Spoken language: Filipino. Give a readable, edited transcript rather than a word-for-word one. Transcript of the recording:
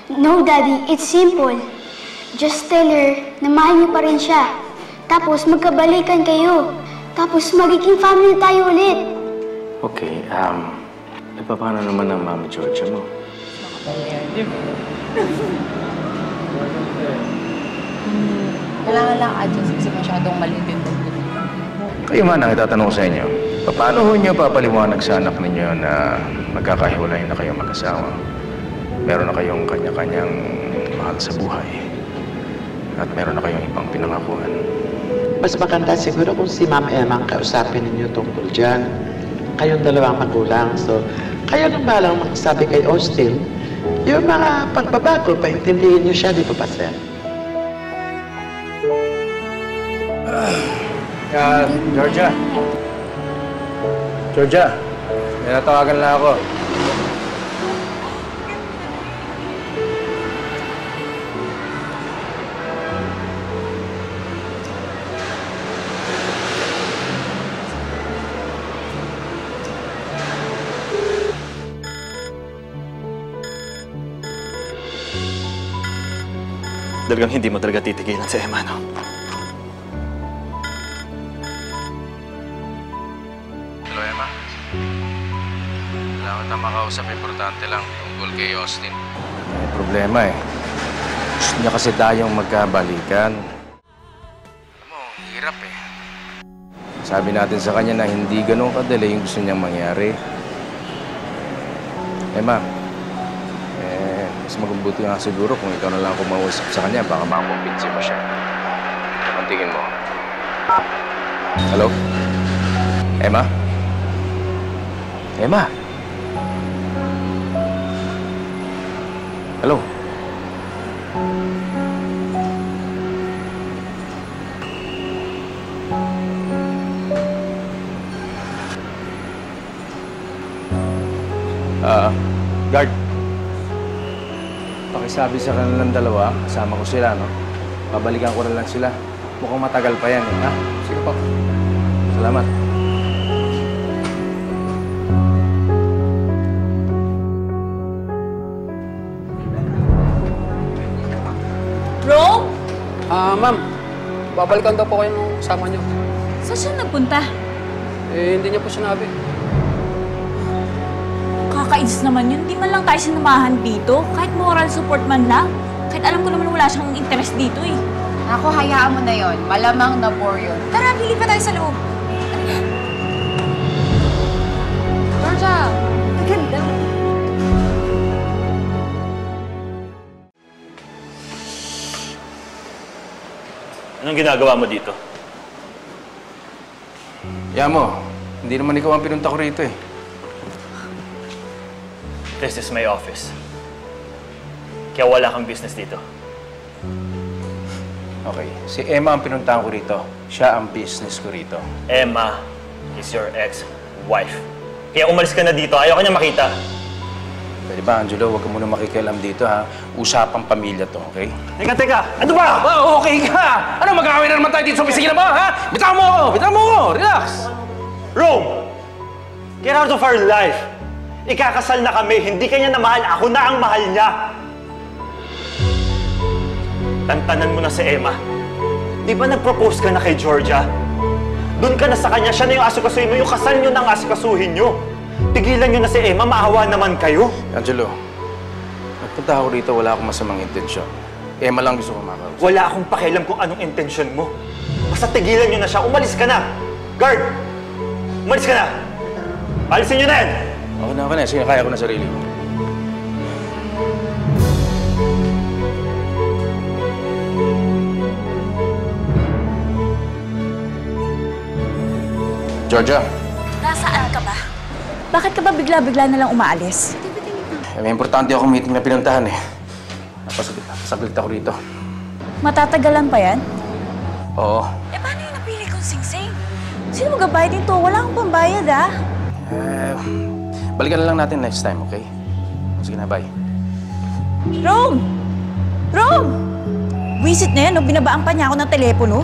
No, Daddy. It's simple. Just tell her na mahal niyo pa rin siya. Tapos magkabalikan kayo. Tapos magiging family tayo ulit. Okay, paano naman ang Mama Georgia mo? Kailangan lang adjust kasi masyadong maliit yung Kayo man ang itatanong ko sa inyo. Paano ho niyo papaliwanag sa anak ninyo na magkakahiwalay na kayong mag-asawa? Meron na kayong kanya-kanyang mahal sa buhay. At meron na kayong ibang pinangakuan. Mas maganda siguro kung si Ma'am Emma ang kausapin ninyo tungkol dyan. Kayong dalawang magulang. So, kayo nang balang magsabi kay Austin, yung mga pagbabago, paintindihin niyo siya, di ba pa, sir? Georgia. Georgia, may natawagan lang ako. Talagang hindi mo talaga titigilan si Emma, no? Hello, Emma. Kailangan na makausap. Importante lang tungkol kay Austin. May problema eh. Gusto niya kasi tayong magkabalikan. Alam mo, hirap eh. Sabi natin sa kanya na hindi ganun kadali yung gusto niyang mangyari. Emma, mas mabubuti nga siguro kung ikaw na lang kumausap sa kanya. Baka makakumpinsi mo siya. Ang tingin mo? Hello? Emma? Emma? Hello? Guard. Pakisabi sa kanilang dalawa, kasama ko sila, no? Babalikan ko na lang sila. Mukhang matagal pa yan, eh, ha? Sige po. Salamat. Rome? Ma'am. Babalikan daw po kayo nung kasama niyo. Saan siya nagpunta? Hindi niya po sinabi. Kakainis naman yun. Di man lang tayo sinamahan dito. Kahit moral support man lang. Kahit alam ko naman wala siyang interest dito eh. Ako, hayaan mo na yon. Malamang na bore yun. Tara, bili pa tayo sa loob. Georgia! Maganda. Anong ginagawa mo dito? Yamo, hindi naman ikaw ang pinunta ko rito, eh. This is my office. Kaya wala kang business dito. Okay, si Emma ang pinuntahan ko rito. Siya ang business ko rito. Emma is your ex-wife. Kaya umalis ka na dito. Ayaw ka niya makita. Pwede ba, Angelo? Huwag ka muna makikialam dito, ha? Usapang pamilya to, okay? Teka! Ano ba? Okay ka! Ano, mag-aaway na naman tayo dito sa opisina mo, ha? Bitaw mo ako! Bitaw mo ako! Relax! Rome! Get out of our life! Ikakasal na kami. Hindi kanya na mahal. Ako na ang mahal niya. Tantanan mo na si Emma. Di ba nag-propose ka na kay Georgia? Doon ka na sa kanya. Siya na yung asikasuhin mo. Yung kasal niyo nang asikasuhin niyo. Tigilan niyo na si Emma. Maawa naman kayo. Angelo, nagpunta ako rito. Wala akong masamang intensyon. Emma lang gusto ko makausap. Wala akong pakialam kung anong intensyon mo. Basta tigilan niyo na siya. Umalis ka na. Guard! Umalis ka na. Alisin niyo na yan. Okay na. Sige, kaya ko na sarili ko. Georgia. Nasaan ka ba? Bakit ka ba bigla-bigla na lang umaalis? May importante akong meeting na pinuntahan, eh. Napasaglit ako rito. Matatagalan pa yan? Oo. Paano yung napili kong sing-sing? Sino mag-bayad dito? Wala akong pambayad, ah. Balikan na lang natin next time, okay? Sige na, bye. Rome! Rome! Wisit na yan, no? Binabaan pa niya ako ng telepono.